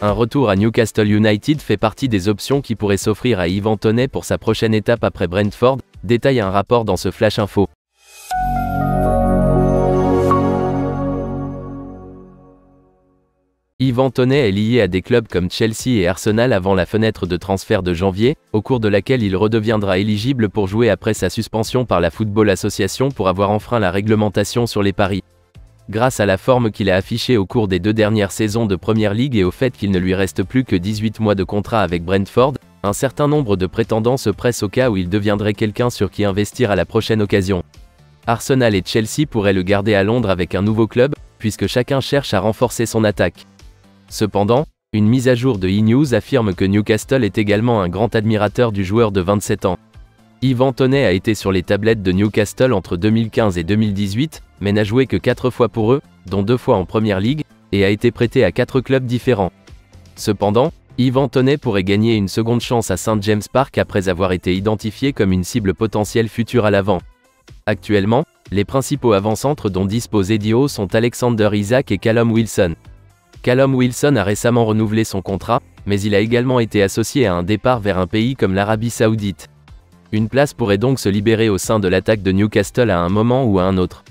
Un retour à Newcastle United fait partie des options qui pourraient s'offrir à Ivan Toney pour sa prochaine étape après Brentford, détaille un rapport dans ce Flash Info. Ivan Toney est lié à des clubs comme Chelsea et Arsenal avant la fenêtre de transfert de janvier, au cours de laquelle il redeviendra éligible pour jouer après sa suspension par la Football Association pour avoir enfreint la réglementation sur les paris. Grâce à la forme qu'il a affichée au cours des 2 dernières saisons de Premier League et au fait qu'il ne lui reste plus que 18 mois de contrat avec Brentford, un certain nombre de prétendants se pressent au cas où il deviendrait quelqu'un sur qui investir à la prochaine occasion. Arsenal et Chelsea pourraient le garder à Londres avec un nouveau club, puisque chacun cherche à renforcer son attaque. Cependant, une mise à jour de E-News affirme que Newcastle est également un grand admirateur du joueur de 27 ans. Ivan Toney a été sur les tablettes de Newcastle entre 2015 et 2018, mais n'a joué que 4 fois pour eux, dont 2 fois en Premier League, et a été prêté à 4 clubs différents. Cependant, Ivan Toney pourrait gagner une seconde chance à St James Park après avoir été identifié comme une cible potentielle future à l'avant. Actuellement, les principaux avant-centres dont dispose Eddie Howe sont Alexander Isak et Callum Wilson. Callum Wilson a récemment renouvelé son contrat, mais il a également été associé à un départ vers un pays comme l'Arabie Saoudite. Une place pourrait donc se libérer au sein de l'attaque de Newcastle à un moment ou à un autre.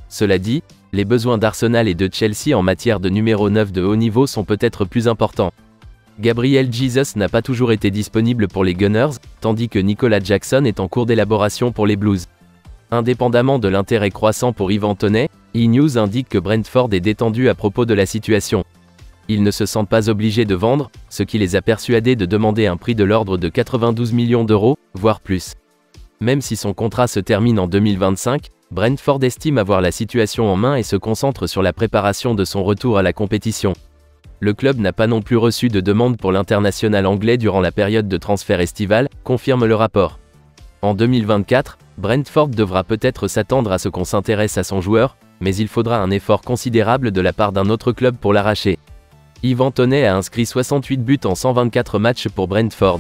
Cela dit, les besoins d'Arsenal et de Chelsea en matière de numéro 9 de haut niveau sont peut-être plus importants. Gabriel Jesus n'a pas toujours été disponible pour les Gunners, tandis que Nicolas Jackson est en cours d'élaboration pour les Blues. Indépendamment de l'intérêt croissant pour Ivan Toney, E-News indique que Brentford est détendu à propos de la situation. Ils ne se sentent pas obligés de vendre, ce qui les a persuadés de demander un prix de l'ordre de 92 millions d'euros, voire plus. Même si son contrat se termine en 2025, Brentford estime avoir la situation en main et se concentre sur la préparation de son retour à la compétition. Le club n'a pas non plus reçu de demande pour l'international anglais durant la période de transfert estival, confirme le rapport. En 2024, Brentford devra peut-être s'attendre à ce qu'on s'intéresse à son joueur, mais il faudra un effort considérable de la part d'un autre club pour l'arracher. Ivan Toney a inscrit 68 buts en 124 matchs pour Brentford.